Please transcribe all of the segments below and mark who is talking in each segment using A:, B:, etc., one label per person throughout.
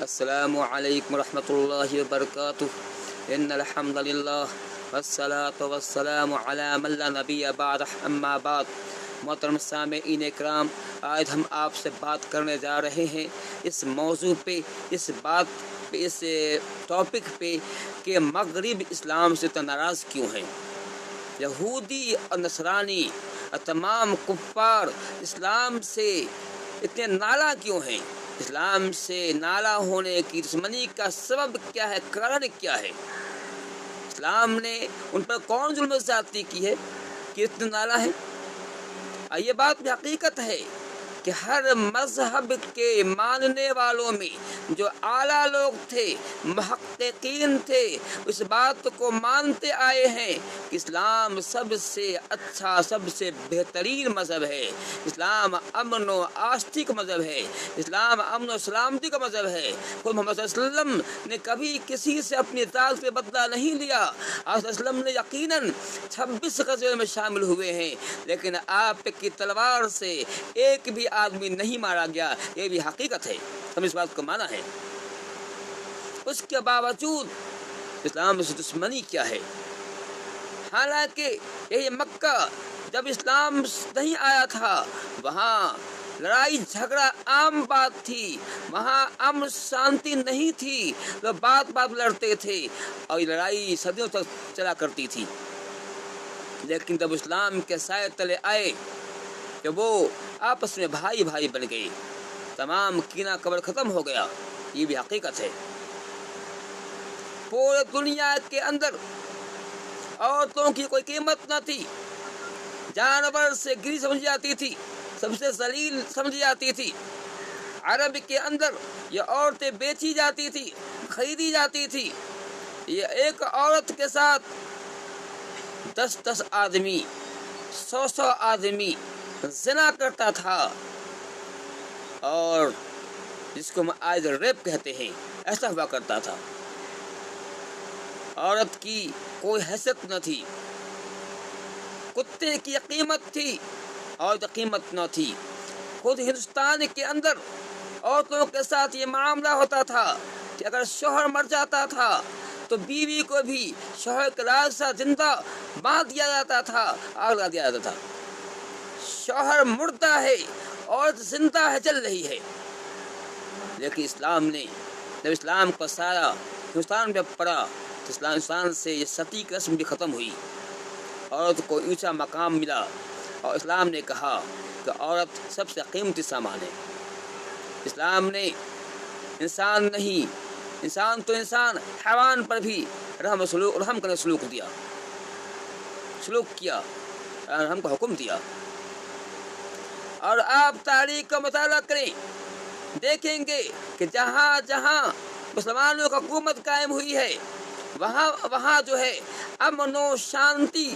A: السلام علیکم ورحمۃ اللہ وبرکاتہ ان الحمد للہ والصلاۃ والسلام علی من لا نبی بعد اما بعد۔ محترم سامعین کرام، آج ہم آپ سے بات کرنے جا رہے ہیں اس موضوع پہ، اس ٹاپک پہ کہ مغرب اسلام سے ناراض کیوں ہیں۔ یہودی اور نصرانی اور تمام کفار اسلام سے اتنے نالا کیوں ہیں؟ اسلام سے نالا ہونے کی دشمنی کا سبب کیا ہے، کارن کیا ہے؟ اسلام نے ان پر کون ظلم و زیادتی کی ہے کہ اتنے نالا ہے؟ یہ بات بھی حقیقت ہے کہ ہر مذہب کے ماننے والوں میں جو اعلیٰ لوگ تھے، محققین تھے، اس بات کو مانتے آئے ہیں کہ اسلام سب سے اچھا، سب سے بہترین مذہب ہے۔ اسلام امن و آشتی کا مذہب ہے، اسلام امن و سلامتی کا مذہب ہے۔ خود محمد صلی اللہ علیہ وسلم نے کبھی کسی سے اپنی ذات سے بدلہ نہیں لیا۔ آپ صلی اللہ علیہ وسلم نے یقیناً 26 غزوے میں شامل ہوئے ہیں، لیکن آپ کی تلوار سے ایک بھی آدمی نہیں مارا گیا، یہ بھی حقیقت ہے، ہم اس بات کو مانا ہے۔ اس کے باوجود اسلام سے دشمنی کیا ہے؟ حالانکہ یہ مکہ جب اسلام نہیں آیا تھا، وہاں لڑائی جھگڑا عام بات تھی، وہاں امن شانتی نہیں تھی، لوگ بات لڑتے تھے اور یہ لڑائی صدیوں تک چلا کرتی تھی۔ لیکن جب اسلام کے سائے تلے آئے کہ وہ آپس میں بھائی بھائی بن گئے، تمام کینہ کبر ختم ہو گیا، یہ بھی حقیقت ہے۔ پورے دنیا کے اندر عورتوں کی کوئی قیمت نہ تھی، جانور سے گری سمجھی جاتی تھی، سب سے ذلیل سمجھی جاتی تھی۔ عرب کے اندر یہ عورتیں بیچی جاتی تھی، خریدی جاتی تھی۔ یہ ایک عورت کے ساتھ 10 آدمی، 100 آدمی زنا کرتا تھا، اور جس کو ہم آج ریپ کہتے ہیں، ایسا ہوا کرتا تھا۔ عورت کی کوئی حیثیت نہ تھی، کتے کی قیمت تھی اور قیمت نہ تھی۔ خود ہندوستان کے اندر عورتوں کے ساتھ یہ معاملہ ہوتا تھا کہ اگر شوہر مر جاتا تھا تو بیوی کو بھی شوہر کے لاش سے زندہ باندھ دیا جاتا تھا، آگ لگا دیا جاتا تھا۔ شوہر مردہ ہے، عورت زندہ ہے، چل رہی ہے۔ لیکن اسلام نے جب اسلام کا سایہ ہندوستان میں پڑا تو اسلام سے یہ ستی کی رسم بھی ختم ہوئی، عورت کو اونچا مقام ملا، اور اسلام نے کہا کہ عورت سب سے قیمتی سامان ہے۔ اسلام نے انسان نہیں، انسان تو انسان، حیوان پر بھی رحم کرنے سلوک کیا، رحم کا حکم دیا۔ اور آپ تاریخ کا مطالعہ کریں، دیکھیں گے کہ جہاں جہاں مسلمانوں کا حکومت قائم ہوئی ہے، وہاں جو ہے امن و شانتی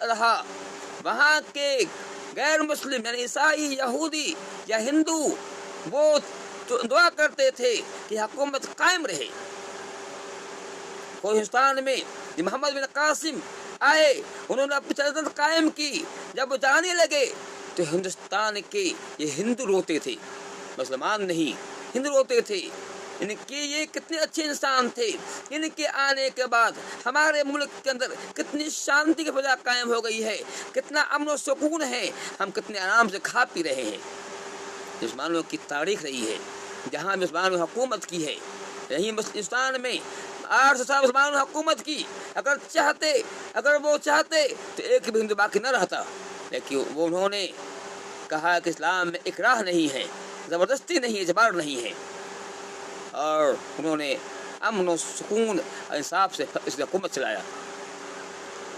A: رہا۔ وہاں کے غیر مسلم یعنی عیسائی، یہودی یا ہندو، وہ دعا کرتے تھے کہ حکومت قائم رہے۔ اور ہندوستان میں محمد بن قاسم آئے، انہوں نے اپنی سلطنت قائم کی۔ جب وہ جانے لگے تو ہندوستان کے یہ ہندو روتے تھے، مسلمان نہیں، ہندو روتے تھے، ان کے یہ کتنے اچھے انسان تھے، ان کے آنے کے بعد ہمارے ملک کے اندر کتنی شانتی کی فضا قائم ہو گئی ہے، کتنا امن و سکون ہے، ہم کتنے آرام سے کھا پی رہے ہیں۔ مسلمانوں کی تاریخ رہی ہے، جہاں مسلمانوں نے حکومت کی ہے، یہی ہندوستان میں 800 سال مسلمانوں نے حکومت کی۔ اگر وہ چاہتے تو ایک بھی ہندو باقی نہ رہتا، لیکن وہ انہوں نے کہا کہ اسلام میں اکراہ نہیں ہے، زبردستی نہیں ہے، اجبار نہیں ہے، اور انہوں نے امن و سکون اور انصاف سے اس نے حکومت چلایا۔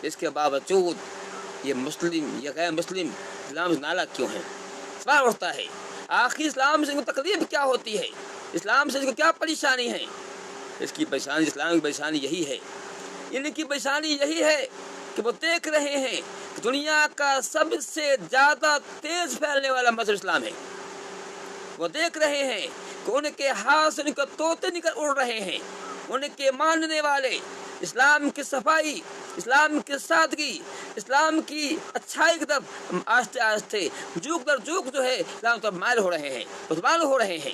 A: اس کے باوجود یہ مسلم، یہ غیر مسلم اسلام سے نالا کیوں ہیں؟ سوال اٹھتا ہے، آخر اسلام سے ان کو تکلیف کیا ہوتی ہے؟ اسلام سے ان کو کیا پریشانی ہے؟ اس کی پریشانی، اسلام کی پریشانی یہی ہے، ان کی پریشانی یہی ہے کہ وہ دیکھ رہے ہیں کہ دنیا کا سب سے زیادہ تیز پھیلنے والا مذہب اسلام ہے۔ وہ دیکھ رہے ہیں کہ ان کے ہاتھ سے ان کے طوطے نکل اڑ رہے ہیں، ان کے ماننے والے اسلام کی صفائی، اسلام کی سادگی، اسلام کی اچھائی کی طرف آہستہ آہستہ جھوک در جھوک جو ہے اسلام طرف مائل ہو رہے ہیں، مسلمان ہو رہے ہیں۔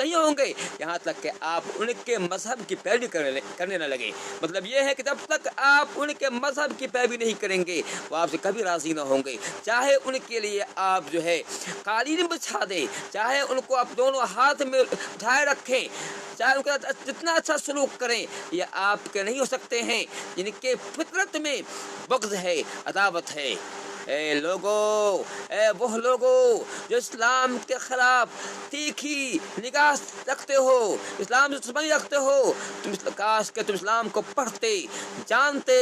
A: نہیں ہوں گے یہاں تک کہ آپ ان کے مذہب کی پیروی کرنے نہ لگے۔ مطلب یہ ہے کہ جب تک آپ ان کے مذہب کی پیروی نہیں کریں گے وہ آپ سے کبھی راضی نہ ہوں گے، چاہے ان کے لیے آپ جو ہے قالین بچھا دیں، چاہے ان کو آپ دونوں ہاتھ میں اٹھائے رکھیں، چاہے ان کا جتنا اچھا سلوک کریں، یہ آپ کے نہیں ہو سکتے ہیں جن کے فطرت میں بغض ہے، عداوت ہے۔ اے لوگو، اے وہ لوگو جو اسلام کے خلاف تیکھی نگاہ رکھتے ہو، اسلام سے دشمنی رکھتے ہو، کاش کہ تم اسلام کو پڑھتے، جانتے،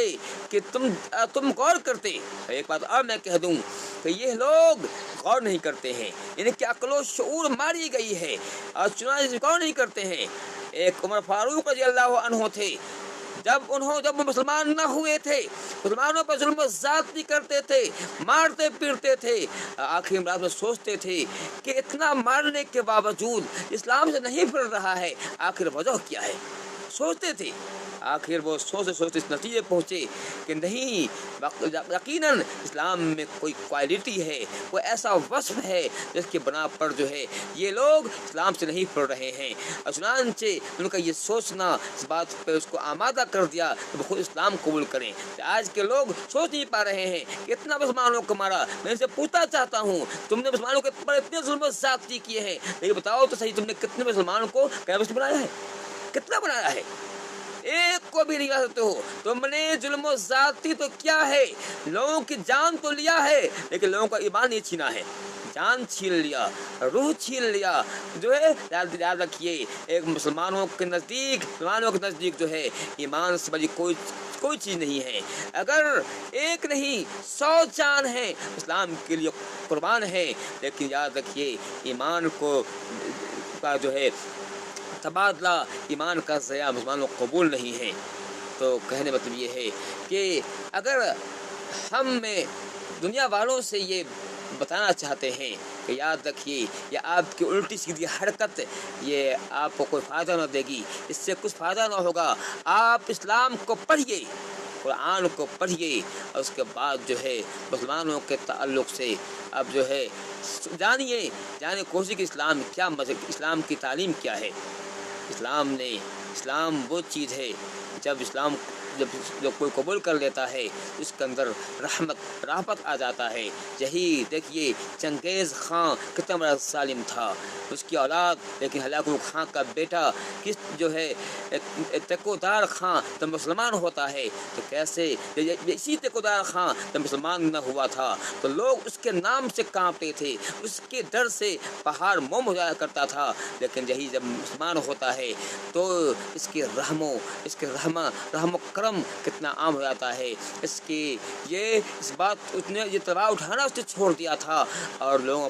A: کہ تم غور کرتے۔ ایک بات اور میں کہہ دوں کہ یہ لوگ غور نہیں کرتے ہیں، ان کی عقل و شعور ماری گئی ہے اور چنانچہ غور نہیں کرتے ہیں۔ ایک عمر فاروق رضی اللہ عنہ تھے، جب وہ مسلمان نہ ہوئے تھے، مسلمانوں پر ظلم و زیادتی کرتے تھے، مارتے پیٹتے تھے، آخر رات میں سوچتے تھے کہ اتنا مارنے کے باوجود اسلام سے نہیں پھر رہا ہے، آخر وجہ کیا ہے؟ سوچتے تھے، آخر وہ سوچتے اس نتیجے پہنچے کہ نہیں، یقیناً اسلام میں کوئی کوالٹی ہے، کوئی ایسا وصف ہے جس کی بنا پر جو ہے یہ لوگ اسلام سے نہیں پڑھ رہے ہیں، اور چنانچہ ان کا یہ سوچنا اس بات پہ اس کو آمادہ کر دیا کہ وہ خود اسلام قبول کریں۔ آج کے لوگ سوچ نہیں پا رہے ہیں کہ اتنا مسلمانوں کو مارا، میں ان سے پوچھنا چاہتا ہوں تم نے مسلمانوں کے اوپر اتنے ظلم و زیادتی کیے ہیں، لیکن بتاؤ تو صحیح، تم نے کتنے مسلمانوں کو قیدی بنایا ہے؟ کتنا بنایا ہے؟ ایک کو بھی نہیں کر سکتے ہو۔ تم نے ظلم و زیادتی تو کیا ہے، لوگوں کی جان تو لیا ہے لیکن لوگوں کا ایمان نہیں چھینا ہے، جان چھین لیا، روح چھین لیا جو ہے۔ یاد رکھیے، ایک مسلمانوں کے نزدیک جو ہے ایمان سے بڑی کوئی چیز نہیں ہے۔ اگر ایک نہیں 100 جان ہیں اسلام کے لیے قربان ہے، لیکن یاد رکھیے ایمان کا جو ہے تبادلہ، ایمان کا ضیاع مسلمانوں قبول نہیں ہے۔ تو کہنے مطلب یہ ہے کہ اگر ہم میں دنیا والوں سے یہ بتانا چاہتے ہیں کہ یاد رکھیے یہ آپ کی الٹی سیدھی حرکت یہ آپ کو کوئی فائدہ نہ دے گی، اس سے کچھ فائدہ نہ ہوگا۔ آپ اسلام کو پڑھیے، قرآن کو پڑھیے، اور اس کے بعد جو ہے مسلمانوں کے تعلق سے اب جو ہے جانیے کوشش کہ اسلام کی تعلیم کیا ہے۔ اسلام وہ چیز ہے جب کوئی قبول کر لیتا ہے اس کے اندر رحمت آ جاتا ہے۔ یہی دیکھیے چنگیز خان کتنا بڑا ظالم تھا، اس کی اولاد، لیکن ہلاکو خان کا بیٹا کس جو ہے تکودار خان جب مسلمان ہوتا ہے تو کیسے اسی تکودار خان جب مسلمان نہ ہوا تھا تو لوگ اس کے نام سے کانپتے تھے، اس کے ڈر سے پہاڑ موم ہو جایا کرتا تھا، لیکن یہی جب مسلمان ہوتا ہے تو اس کے رحم و کرم کتنا عام ہو جاتا ہے۔ اس بات نے یہ تباہ اٹھانا اس نے چھوڑ دیا تھا اور لوگوں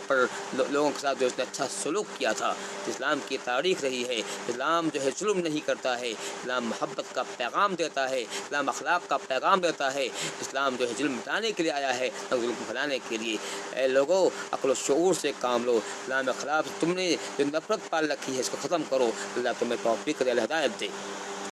A: کے ساتھ جو اس نے اچھا سلوک کیا تھا۔ اسلام کی تاریخ رہی ہے، اسلام جو ہے ظلم نہیں کرتا ہے، اسلام محبت کا پیغام دیتا ہے، اسلام اخلاق کا پیغام دیتا ہے، اسلام جو ہے ظلم مٹانے کے لیے آیا ہے، ظلم پھیلانے کے لیے۔ اے لوگوں، عقل و شعور سے کام لو، اسلام کے خلاف تم نے جو نفرت پال رکھی ہے اس کو ختم کرو۔ اللہ تمہیں توفیق دے، ہدایت دے۔